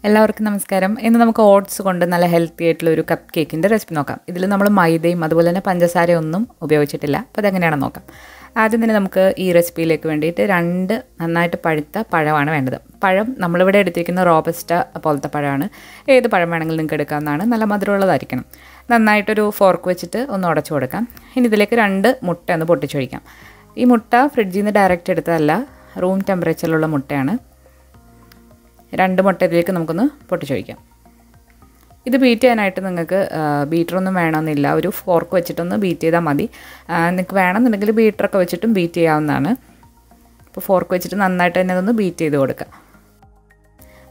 എല്ലാവർക്കും നമസ്കാരം. ഇന്ന് നമുക്ക് ഓട്സ് കൊണ്ട് നല്ല ഹെൽത്തി ആയിട്ടുള്ള ഒരു കപ്പ് കേക്കിൻ്റെ റെസിപ്പി നോക്കാം. ഇതിൽ നമ്മൾ മൈദയും അതുപോലെ തന്നെ പഞ്ചസാരയൊന്നും ഉപയോഗിച്ചിട്ടില്ല. അപ്പോൾ അതെങ്ങനെയാണെന്ന് നോക്കാം. ആദ്യം തന്നെ നമുക്ക് ഈ റെസിപ്പിയിലേക്ക് വേണ്ടിയിട്ട് 2 നന്നായിട്ട് പഴുത്ത പഴമാണ് വേണ്ടത്. പഴം നമ്മളിവിടെ എടുത്തിരിക്കുന്ന റോബസ്റ്റ പോലത്തെ പഴമാണ്. ഏത് പഴം വേണമെങ്കിലും നിങ്ങൾക്ക് എടുക്കാവുന്നതാണ്. നല്ല മധുരമുള്ളതായിരിക്കണം. നന്നായിട്ടൊരു ഫോർക്ക് വെച്ചിട്ട് ഒന്ന് ഉടച്ചു കൊടുക്കാം. ഇനി ഇതിലേക്ക് 2 മുട്ട ഒന്ന് പൊട്ടിച്ചൊഴിക്കാം. ഈ മുട്ട ഫ്രിഡ്ജിൽ നിന്ന് ഡയറക്റ്റ് എടുത്തതല്ല, റൂം ടെമ്പറേച്ചറിലുള്ള മുട്ടയാണ്. 2 മുട്ട ഇതിലേക്ക് നമുക്കൊന്ന് പൊട്ടിച്ചൊഴിക്കാം. ഇത് ബീറ്റ് ചെയ്യാനായിട്ട് നിങ്ങൾക്ക് ബീറ്ററൊന്നും വേണമെന്നില്ല. ഒരു ഫോർക്ക് വെച്ചിട്ടൊന്ന് ബീറ്റ് ചെയ്താൽ മതി. നിങ്ങൾക്ക് വേണമെന്നുണ്ടെങ്കിൽ ബീറ്ററൊക്കെ വെച്ചിട്ടും ബീറ്റ് ചെയ്യാവുന്നതാണ്. അപ്പോൾ ഫോർക്ക് വെച്ചിട്ട് നന്നായിട്ട് തന്നെ അതൊന്ന് ബീറ്റ് ചെയ്ത് കൊടുക്കുക.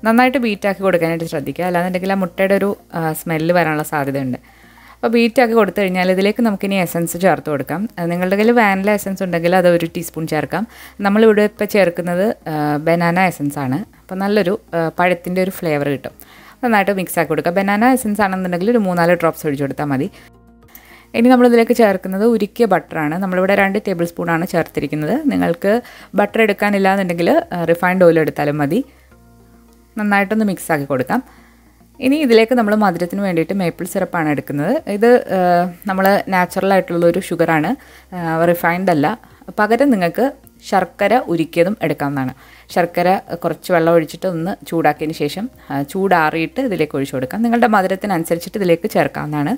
നന്നായിട്ട് ബീറ്റാക്കി കൊടുക്കാനായിട്ട് ശ്രദ്ധിക്കുക. അല്ലാന്നുണ്ടെങ്കിൽ ആ മുട്ടയുടെ ഒരു സ്മെല്ല് വരാനുള്ള സാധ്യതയുണ്ട്. അപ്പോൾ ബീറ്റാക്കി കൊടുത്തു കഴിഞ്ഞാൽ ഇതിലേക്ക് നമുക്കിനി എസൻസ് ചേർത്ത് കൊടുക്കാം. നിങ്ങളുടെ കയ്യിൽ വാനില എസൻസ് ഉണ്ടെങ്കിൽ അത് 1 ടീസ്പൂൺ ചേർക്കാം. നമ്മളിവിടെ ഇപ്പോൾ ചേർക്കുന്നത് ബനാന എസൻസ് ആണ്. അപ്പോൾ നല്ലൊരു പഴത്തിൻ്റെ ഒരു ഫ്ലേവർ കിട്ടും. നന്നായിട്ട് മിക്സ് ആക്കി കൊടുക്കുക. ബനാന എസൻസ് ആണെന്നുണ്ടെങ്കിൽ ഒരു 3-4 ഡ്രോപ്സ് ഒഴിച്ച് കൊടുത്താൽ മതി. ഇനി നമ്മളിതിലേക്ക് ചേർക്കുന്നത് ഉരുക്കിയ ബട്ടറാണ്. നമ്മളിവിടെ 2 ടേബിൾ സ്പൂണാണ് ചേർത്തിരിക്കുന്നത്. നിങ്ങൾക്ക് ബട്ടർ എടുക്കാനില്ല എന്നുണ്ടെങ്കിൽ റിഫൈൻഡ് ഓയിൽ എടുത്താലും മതി. നന്നായിട്ടൊന്ന് മിക്സ് ആക്കി കൊടുക്കാം. ഇനി ഇതിലേക്ക് നമ്മൾ മധുരത്തിന് വേണ്ടിയിട്ട് മേപ്പിൾ സിറപ്പാണ് എടുക്കുന്നത്. ഇത് നമ്മൾ നാച്ചുറലായിട്ടുള്ളൊരു ഷുഗറാണ്, റിഫൈൻഡ് അല്ല. പകരം നിങ്ങൾക്ക് ശർക്കര ഉരുക്കിയതും എടുക്കാവുന്നതാണ്. ശർക്കര കുറച്ച് വെള്ളം ഒഴിച്ചിട്ട് ഒന്ന് ചൂടാക്കിയതിന് ശേഷം ചൂടാറിയിട്ട് ഇതിലേക്ക് ഒഴിച്ചു കൊടുക്കാം. നിങ്ങളുടെ മധുരത്തിനനുസരിച്ചിട്ട് ഇതിലേക്ക് ചേർക്കാവുന്നതാണ്.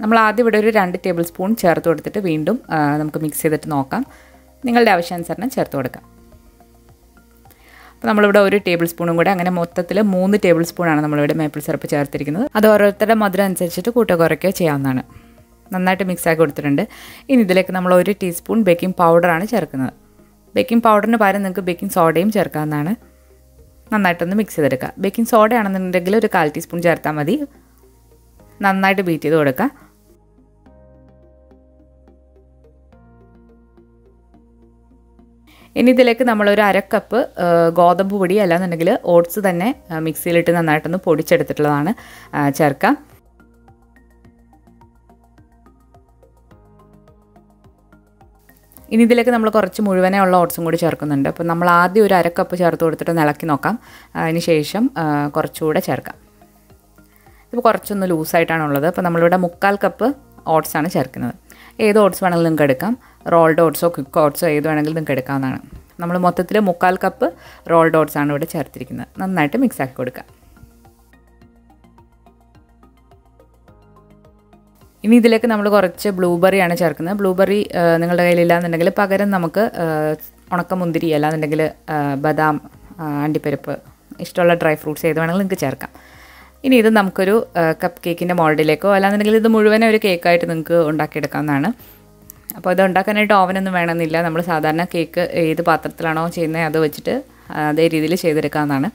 നമ്മൾ ആദ്യം ഇവിടെ ഒരു 2 ടേബിൾ സ്പൂൺ ചേർത്ത് കൊടുത്തിട്ട് വീണ്ടും നമുക്ക് മിക്സ് ചെയ്തിട്ട് നോക്കാം. നിങ്ങളുടെ ആവശ്യാനുസരണം ചേർത്ത് കൊടുക്കാം. അപ്പോൾ നമ്മളിവിടെ 1 ടേബിൾ സ്പൂണും കൂടെ, അങ്ങനെ മൊത്തത്തിൽ 3 ടേബിൾ സ്പൂണാണ് നമ്മളിവിടെ മേപ്പിൾ സിറപ്പ് ചേർത്തിരിക്കുന്നത്. അത് ഓരോരുത്തരുടെ മധുരം അനുസരിച്ചിട്ട് കൂട്ടുകയോ കുറയ്ക്കുകയോ ചെയ്യാവുന്നതാണ്. നന്നായിട്ട് മിക്സാക്കി കൊടുത്തിട്ടുണ്ട്. ഇനി ഇതിലേക്ക് നമ്മൾ 1 ടീസ്പൂൺ ബേക്കിംഗ് പൗഡറാണ് ചേർക്കുന്നത്. ബേക്കിംഗ് പൗഡറിന് പകരം നിങ്ങൾക്ക് ബേക്കിംഗ് സോഡയും ചേർക്കാവുന്നതാണ്. നന്നായിട്ടൊന്ന് മിക്സ് ചെയ്തെടുക്കുക. ബേക്കിംഗ് സോഡ ആണെന്നുണ്ടെങ്കിൽ ഒരു 1/4 ടീസ്പൂൺ ചേർത്താൽ മതി. നന്നായിട്ട് ബീറ്റ് ചെയ്ത് കൊടുക്കുക. ഇനി ഇതിലേക്ക് നമ്മളൊരു 1/2 കപ്പ് ഗോതമ്പ് പൊടി അല്ലാന്നുണ്ടെങ്കിൽ ഓട്സ് തന്നെ മിക്സിയിലിട്ട് നന്നായിട്ടൊന്ന് പൊടിച്ചെടുത്തിട്ടുള്ളതാണ് ചേർക്കാം. ഇനി ഇതിലേക്ക് നമ്മൾ കുറച്ച് മുഴുവനേ ഉള്ള ഓട്സും കൂടി ചേർക്കുന്നുണ്ട്. അപ്പോൾ നമ്മൾ ആദ്യം ഒരു 1/2 കപ്പ് ചേർത്ത് കൊടുത്തിട്ട് ഇളക്കി നോക്കാം. അതിന് ശേഷം കുറച്ചുകൂടെ ചേർക്കാം. ഇപ്പോൾ കുറച്ചൊന്ന് ലൂസായിട്ടാണുള്ളത്. അപ്പോൾ നമ്മളിവിടെ 3/4 കപ്പ് ഓട്സാണ് ചേർക്കുന്നത്. ഏത് ഓട്സ് വേണമെങ്കിലും നിങ്ങൾക്ക് എടുക്കാം. റോൾഡ് ഓട്സോ ക്വിക്ക് ഓട്സോ ഏത് വേണമെങ്കിലും നിങ്ങൾക്ക് എടുക്കാവുന്നതാണ്. നമ്മൾ മൊത്തത്തിൽ 3/4 കപ്പ് റോൾഡ് ഓട്സാണ് ഇവിടെ ചേർത്തിരിക്കുന്നത്. നന്നായിട്ട് മിക്സാക്കി കൊടുക്കുക. ഇനി ഇതിലേക്ക് നമ്മൾ കുറച്ച് ബ്ലൂബെറിയാണ് ചേർക്കുന്നത്. ബ്ലൂബെറി നിങ്ങളുടെ കയ്യിലില്ലാന്നുണ്ടെങ്കിൽ പകരം നമുക്ക് ഉണക്കമുന്തിരി അല്ലാന്നുണ്ടെങ്കിൽ ബദാം, അണ്ടിപ്പരിപ്പ്, ഇഷ്ടമുള്ള ഡ്രൈ ഫ്രൂട്ട്സ് ഏത് വേണമെങ്കിലും നിങ്ങൾക്ക് ചേർക്കാം. ഇനി ഇത് നമുക്കൊരു കപ്പ് കേക്കിൻ്റെ മോൾഡിലേക്കോ അല്ലാന്നുണ്ടെങ്കിൽ ഇത് മുഴുവനെ ഒരു കേക്കായിട്ട് നിങ്ങൾക്ക് ഉണ്ടാക്കിയെടുക്കാവുന്നതാണ്. അപ്പോൾ ഇത് ഉണ്ടാക്കാനായിട്ട് ഓവനൊന്നും വേണമെന്നില്ല. നമ്മൾ സാധാരണ കേക്ക് ഏത് പാത്രത്തിലാണോ ചെയ്യുന്നത് അത് വെച്ചിട്ട് അതേ രീതിയിൽ ചെയ്തെടുക്കാവുന്നതാണ്.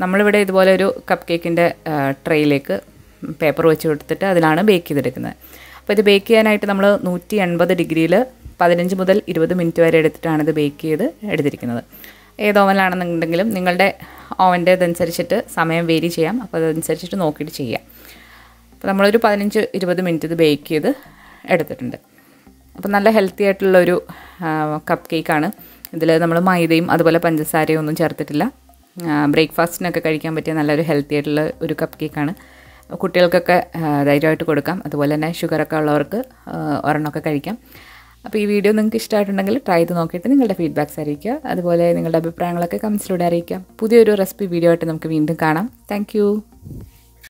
നമ്മളിവിടെ ഇതുപോലെ ഒരു കപ്പ് കേക്കിൻ്റെ ട്രേയിലേക്ക് പേപ്പർ വെച്ച് കൊടുത്തിട്ട് അതിലാണ് ബേക്ക് ചെയ്തെടുക്കുന്നത്. അപ്പോൾ ഇത് ബേക്ക് ചെയ്യാനായിട്ട് നമ്മൾ 180 ഡിഗ്രിയിൽ 15 മുതൽ 20 മിനിറ്റ് വരെ എടുത്തിട്ടാണ് ഇത് ബേക്ക് ചെയ്ത് എടുത്തിരിക്കുന്നത്. ഏത് ഓവനിലാണെന്നുണ്ടെങ്കിലും നിങ്ങളുടെ ഓവൻ്റെ ഇതനുസരിച്ചിട്ട് സമയം വേരി ചെയ്യാം. അപ്പോൾ അതനുസരിച്ചിട്ട് നോക്കിയിട്ട് ചെയ്യാം. അപ്പോൾ നമ്മളൊരു 15-20 മിനിറ്റ് ഇത് ബേക്ക് ചെയ്ത് എടുത്തിട്ടുണ്ട്. അപ്പോൾ നല്ല ഹെൽത്തി ആയിട്ടുള്ളൊരു കപ്പ് കേക്കാണ്. ഇതിൽ നമ്മൾ മൈദയും അതുപോലെ പഞ്ചസാരയും ഒന്നും ചേർത്തിട്ടില്ല. ബ്രേക്ക്ഫാസ്റ്റിനൊക്കെ കഴിക്കാൻ പറ്റിയ നല്ലൊരു ഹെൽത്തി ആയിട്ടുള്ള ഒരു കപ്പ് കേക്കാണ്. കുട്ടികൾക്കൊക്കെ ധൈര്യമായിട്ട് കൊടുക്കാം. അതുപോലെ തന്നെ ഷുഗറൊക്കെ ഉള്ളവർക്ക് ഒരെണ്ണമൊക്കെ കഴിക്കാം. അപ്പോൾ ഈ വീഡിയോ നിങ്ങൾക്ക് ഇഷ്ടമായിട്ടുണ്ടെങ്കിൽ ട്രൈ ചെയ്ത് നോക്കിയിട്ട് നിങ്ങളുടെ ഫീഡ്ബാക്ക്സ് അറിയിക്കുക. അതുപോലെ നിങ്ങളുടെ അഭിപ്രായങ്ങളൊക്കെ കമൻസിലൂടെ അറിയിക്കാം. പുതിയൊരു റെസിപ്പി വീഡിയോ ആയിട്ട് നമുക്ക് വീണ്ടും കാണാം. താങ്ക്